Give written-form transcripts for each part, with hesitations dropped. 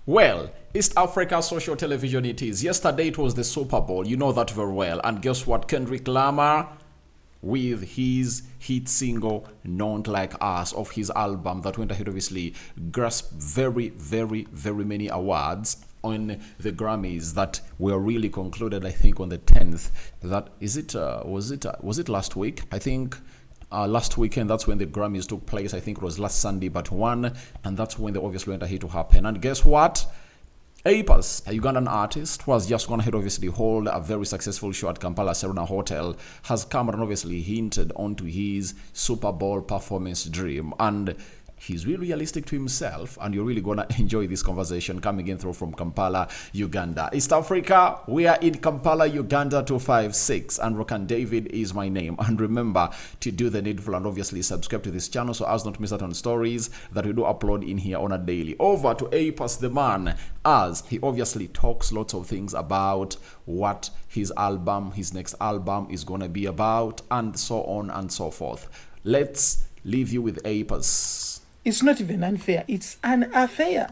Well, East Africa social television it is. Yesterday it was the Super Bowl. You know that very well. And guess what? Kendrick Lamar with his hit single Not Like Us of his album that went ahead obviously grasped very many awards on the Grammys that were really concluded I think on the 10th. That is it was it last week? I think last weekend, that's when the Grammys took place. I think it was last Sunday, but one, and that's when they obviously went ahead to happen. And guess what? Apas, a Ugandan artist who has just gone ahead obviously hold a very successful show at Kampala Serena Hotel, has come and obviously hinted onto his Super Bowl performance dream. And he's really realistic to himself, and you're really gonna enjoy this conversation coming in through from Kampala, Uganda. East Africa, we are in Kampala, Uganda 256, and Rokan David is my name. And remember to do the needful and obviously subscribe to this channel so as not to miss out on stories that we do upload in here on a daily. Over to Apas the man, as he obviously talks lots of things about what his next album is gonna be about, and so on and so forth. Let's leave you with Apas. It's not even unfair. It's an affair.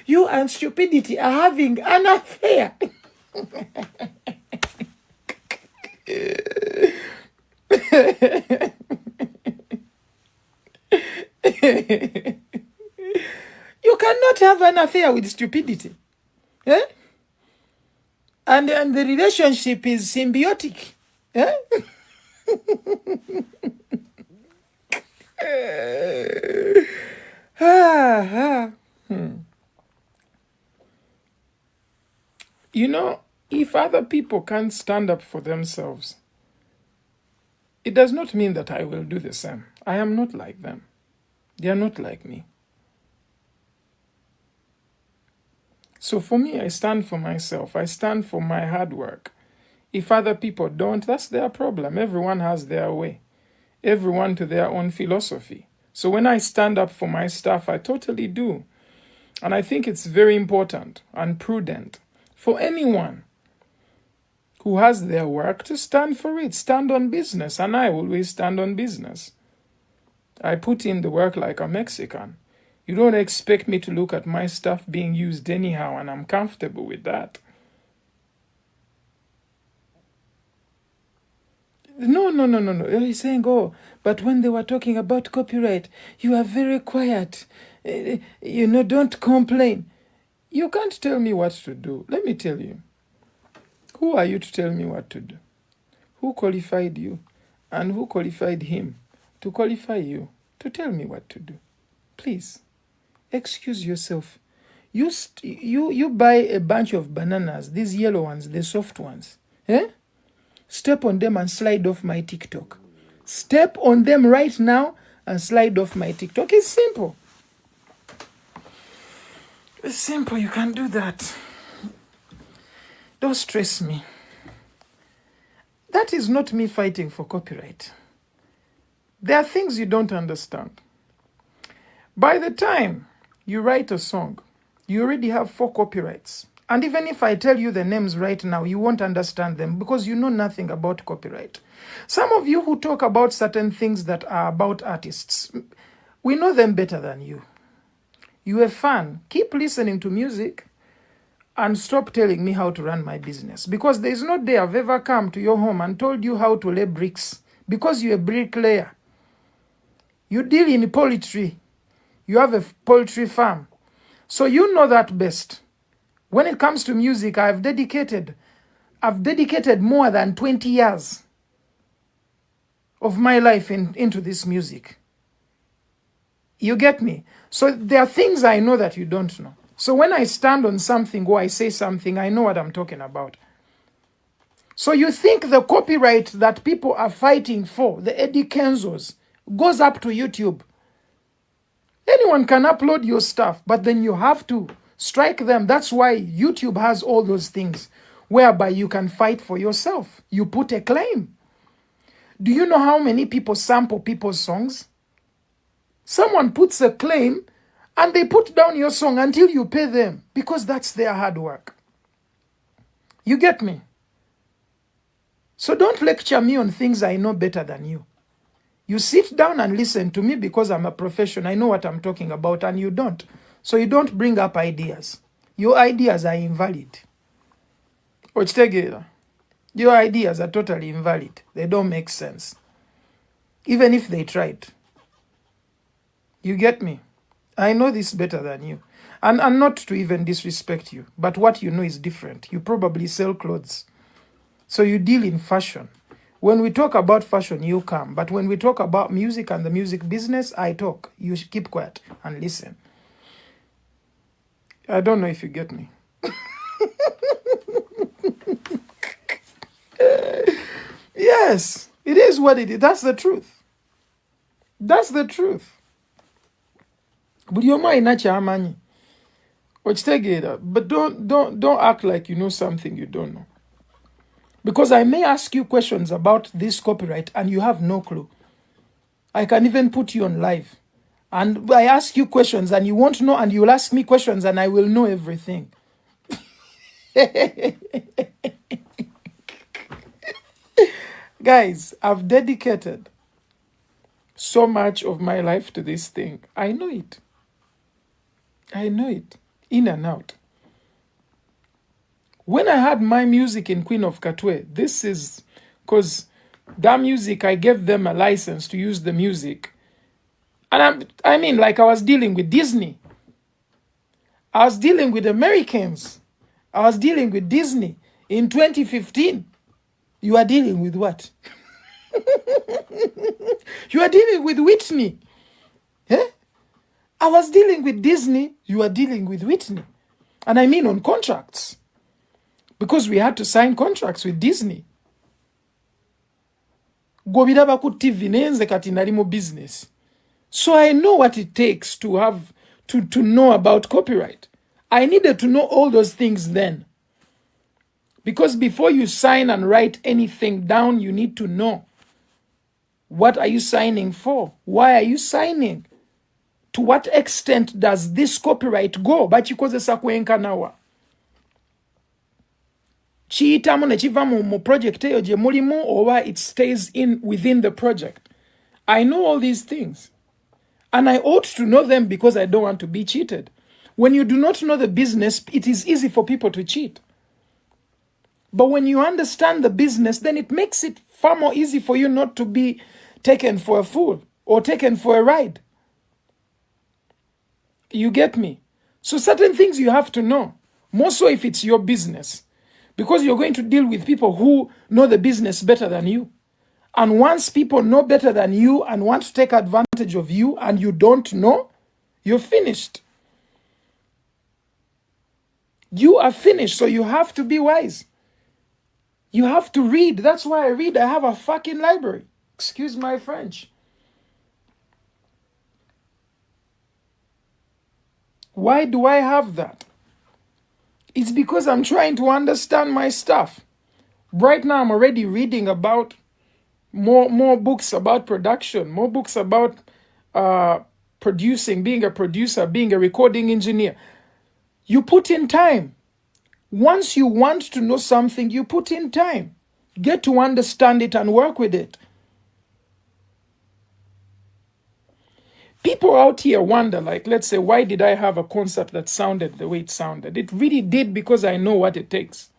You and stupidity are having an affair. You cannot have an affair with stupidity. Eh? And the relationship is symbiotic. Eh? You know, if other people can't stand up for themselves, it does not mean that I will do the same. I am not like them. They are not like me. So for me, I stand for myself. I stand for my hard work. If other people don't, that's their problem. Everyone has their way. Everyone to their own philosophy. So when I stand up for my stuff, I totally do. And I think it's very important and prudent for anyone who has their work to stand for it, stand on business. And I always stand on business. I put in the work like a Mexican. You don't expect me to look at my stuff being used anyhow, and I'm comfortable with that. No. He's saying, oh, but when they were talking about copyright, you are very quiet. Don't complain. You can't tell me what to do. Let me tell you. Who are you to tell me what to do? Who qualified you? And who qualified him to qualify you to tell me what to do? Please, excuse yourself. You buy a bunch of bananas, these yellow ones, the soft ones. Eh? Step on them and slide off my TikTok. Step on them right now and slide off my TikTok. It's simple. It's simple. You can do that. Don't stress me. That is not me fighting for copyright. There are things you don't understand. By the time you write a song, you already have 4 copyrights. And even if I tell you the names right now, you won't understand them because you know nothing about copyright. Some of you who talk about certain things that are about artists, we know them better than you. You're a fan. Keep listening to music and stop telling me how to run my business. Because there is no day I've ever come to your home and told you how to lay bricks. Because you're a bricklayer. You deal in poultry. You have a poultry farm. So you know that best. When it comes to music, I've dedicated more than 20 years of my life into this music. You get me? So there are things I know that you don't know. So when I stand on something or I say something, I know what I'm talking about. So you think the copyright that people are fighting for, the Eddie Kenzos, goes up to YouTube. Anyone can upload your stuff, but then you have to strike them. That's why YouTube has all those things whereby you can fight for yourself. You put a claim. Do you know how many people sample people's songs? Someone puts a claim and they put down your song until you pay them because that's their hard work. You get me? So don't lecture me on things I know better than you. You sit down and listen to me because I'm a professional. I know what I'm talking about and you don't. So you don't bring up ideas. Your ideas are invalid. Okitegeera? Your ideas are totally invalid. They don't make sense. Even if they tried. You get me? I know this better than you. And not to even disrespect you, but what you know is different. You probably sell clothes. So you deal in fashion. When we talk about fashion, you come. But when we talk about music and the music business, I talk. You should keep quiet and listen. I don't know if you get me. Yes, it is what it is. That's the truth. That's the truth. Buli omu alina ky'amanyi. Okitegeera, but don't act like you know something you don't know. Because I may ask you questions about this copyright and you have no clue. I can even put you on live. And I ask you questions and you won't know, and you'll ask me questions and I will know everything. Guys, I've dedicated so much of my life to this thing. I know it. I know it. In and out. When I had my music in Queen of Katwe, this is because that music, I gave them a license to use the music. And I mean, like I was dealing with Disney. I was dealing with Americans. I was dealing with Disney. In 2015, you are dealing with what? You are dealing with Whitney. Eh? I was dealing with Disney. You are dealing with Whitney. And I mean on contracts. Because we had to sign contracts with Disney. Gobiraba ku TV nenze kati nali mu business. So I know what it takes to have to know about copyright. I needed to know all those things then. Because before you sign and write anything down, you need to know. What are you signing for? Why are you signing? To what extent does this copyright go? Bakikozesa kwenkanawa. Chiyitamu ne kiva mu project eyo gye mulimu, or it stays within the project. I know all these things. And I ought to know them because I don't want to be cheated. When you do not know the business, it is easy for people to cheat. But when you understand the business, then it makes it far more easy for you not to be taken for a fool or taken for a ride. You get me? So certain things you have to know. More so if it's your business. Because you're going to deal with people who know the business better than you. And once people know better than you and want to take advantage of you and you don't know, you're finished. You are finished, so you have to be wise. You have to read. That's why I read. I have a fucking library. Excuse my French. Why do I have that? It's because I'm trying to understand my stuff. Right now, I'm already reading about more books about production, more books about producing, being a producer, being a recording engineer. You put in time. Once you want to know something, you put in time. Get to understand it and work with it. People out here wonder, like, let's say, why did I have a concert that sounded the way it sounded? It really did because I know what it takes.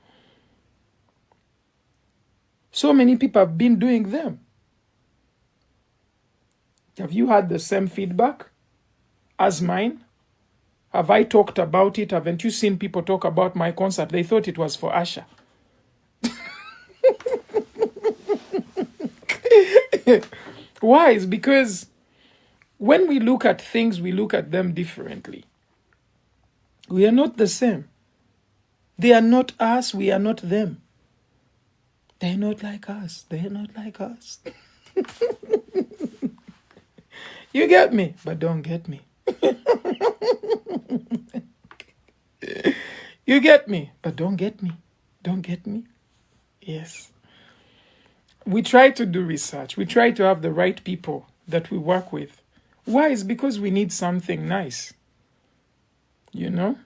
So many people have been doing them. Have you had the same feedback as mine? Have I talked about it? Haven't you seen people talk about my concert? They thought it was for Asha. Why? It's because when we look at things, we look at them differently. We are not the same. They are not us, we are not them. They're not like us. They're not like us. You get me, but don't get me. You get me, but don't get me. Don't get me. Yes. We try to do research. We try to have the right people that we work with. Why? It's because we need something nice. You know?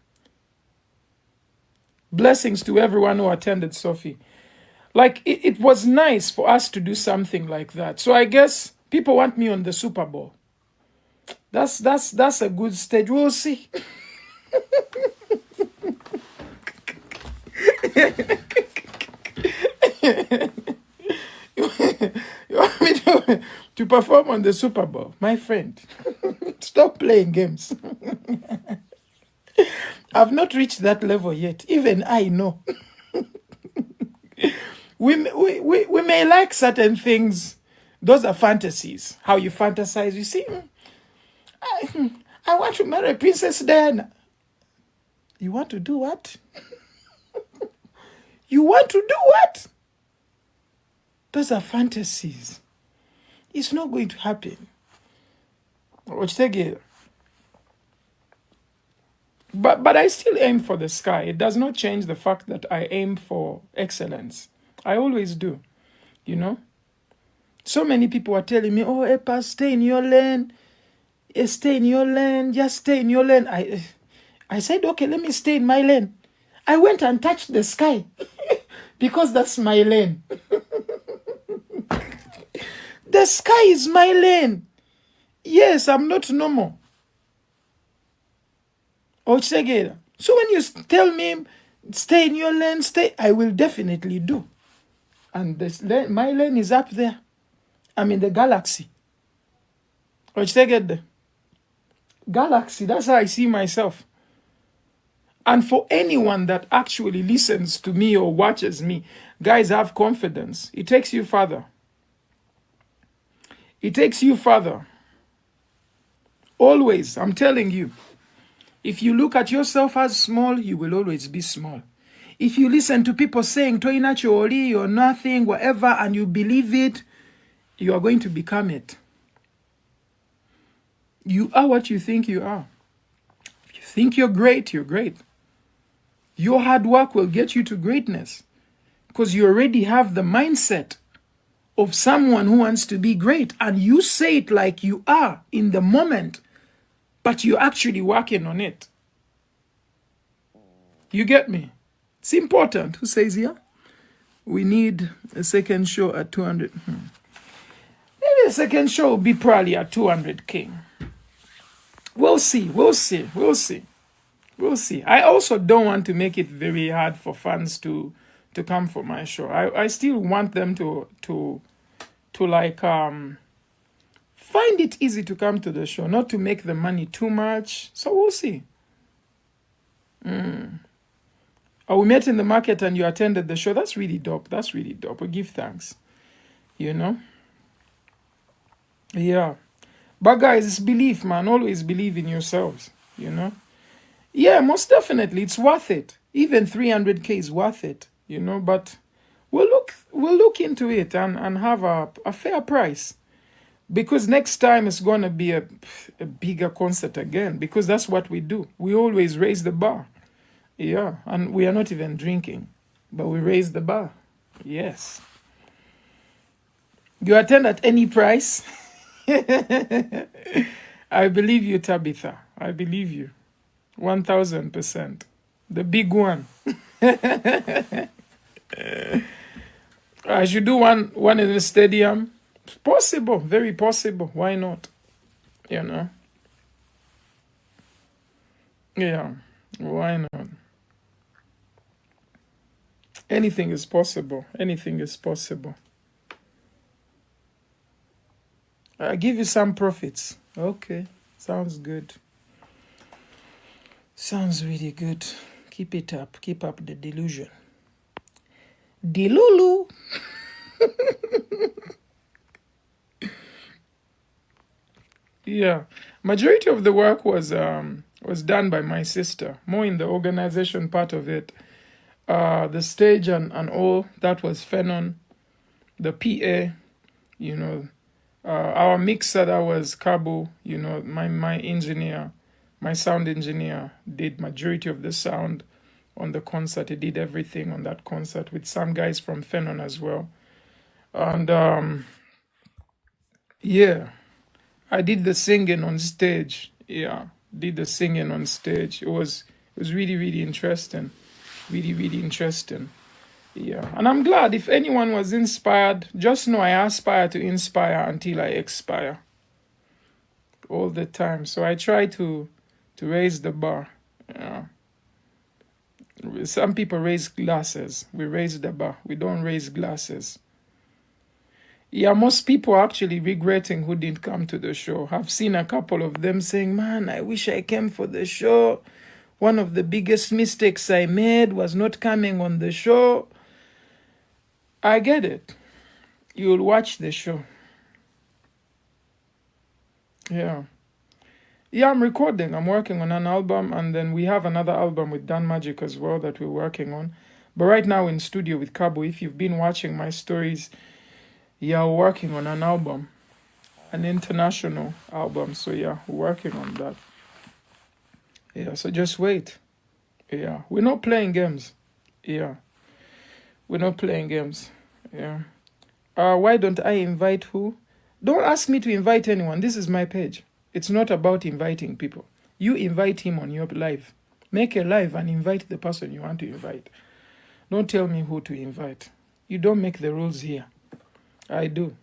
Blessings to everyone who attended Sophie. Like, it was nice for us to do something like that. So I guess people want me on the Super Bowl. That's a good stage. We'll see. You want me to perform on the Super Bowl? My friend, stop playing games. I've not reached that level yet. Even I know. We may like certain things. Those are fantasies. How you fantasize. You see, I want to marry Princess Diana. You want to do what? You want to do what? Those are fantasies. It's not going to happen. But I still aim for the sky. It does not change the fact that I aim for excellence. I always do. You know? So many people are telling me, oh, Epa, stay in your lane. Stay in your lane. Just stay in your lane. I said, okay, let me stay in my lane. I went and touched the sky because that's my lane. The sky is my lane. Yes, I'm not normal. So when you tell me, stay in your lane, I will definitely do. And my lane is up there. I'm in the galaxy. Galaxy, that's how I see myself. And for anyone that actually listens to me or watches me, guys, have confidence. It takes you further. It takes you further. Always, I'm telling you. If you look at yourself as small, you will always be small. If you listen to people saying, Toina Chori, you're nothing, whatever, and you believe it, you are going to become it. You are what you think you are. If you think you're great, you're great. Your hard work will get you to greatness because you already have the mindset of someone who wants to be great, and you say it like you are in the moment, but you're actually working on it. You get me? It's important. Who says here? We need a second show at 200. Maybe the second show will be probably at 200K. We'll see. I also don't want to make it very hard for fans to come for my show. I still want them to like find it easy to come to the show, not to make the money too much. So we'll see. We met in the market and you attended the show. That's really dope. We give thanks. You know? Yeah. But guys, it's belief, man. Always believe in yourselves. You know? Yeah, most definitely. It's worth it. Even 300K is worth it. You know? But we'll look into it and have a fair price. Because next time it's going to be a bigger concert again. Because that's what we do. We always raise the bar. Yeah, and we are not even drinking, but we raise the bar. Yes. You attend at any price? I believe you, Tabitha. I believe you. 1000%. The big one. I should do one in the stadium. It's possible, very possible. Why not? You know? Yeah, why not? Anything is possible. Anything is possible. I'll give you some profits. Okay. Sounds good. Sounds really good. Keep it up. Keep up the delusion. Delulu. Yeah. Majority of the work was done by my sister. More in the organization part of it. The stage and all, that was Phenon. The PA, you know, our mixer, that was Cabo, you know, my engineer, my sound engineer did majority of the sound on the concert. He did everything on that concert with some guys from Phenon as well. And yeah, I did the singing on stage. Yeah, did the singing on stage. It was really, really interesting. Really interesting. Yeah. And I'm glad if anyone was inspired, just know I aspire to inspire until I expire. All the time. So I try to raise the bar. Yeah. Some people raise glasses. We raise the bar. We don't raise glasses. Yeah, most people are actually regretting who didn't come to the show. I've seen a couple of them saying, man, I wish I came for the show. One of the biggest mistakes I made was not coming on the show. I get it. You'll watch the show. Yeah. Yeah, I'm recording. I'm working on an album, and then we have another album with Dan Magic as well that we're working on. But right now in studio with Cabo, if you've been watching my stories, yeah, we're working on an album, an international album. So yeah, we're working on that. Yeah, so just wait. Yeah, we're not playing games. Yeah, we're not playing games. Yeah. Why don't I invite who? Don't ask me to invite anyone. This is my page. It's not about inviting people. You invite him on your live. Make a live and invite the person you want to invite. Don't tell me who to invite. You don't make the rules here. I do.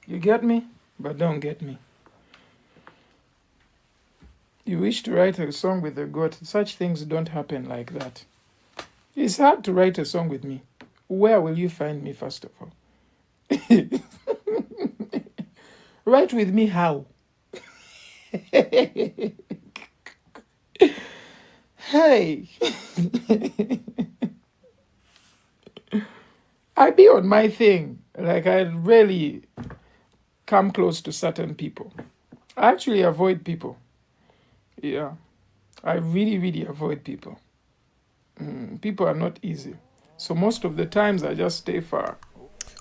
You get me? But don't get me. You wish to write a song with the goat. Such things don't happen like that. It's hard to write a song with me. Where will you find me, first of all? Write with me how? Hey. I be on my thing. Like, I really come close to certain people. I actually avoid people. Yeah. I really, really avoid people. People are not easy. So most of the times I just stay far.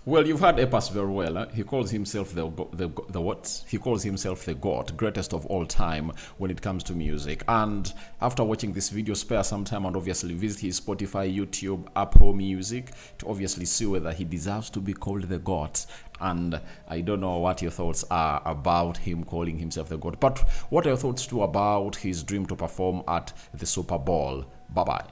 Well, you've heard Epas very well. Huh? He calls himself the what? He calls himself the God, greatest of all time when it comes to music. And after watching this video, spare some time and obviously visit his Spotify, YouTube, Apple Music to obviously see whether he deserves to be called the God. And I don't know what your thoughts are about him calling himself the God. But what are your thoughts too about his dream to perform at the Super Bowl? Bye-bye.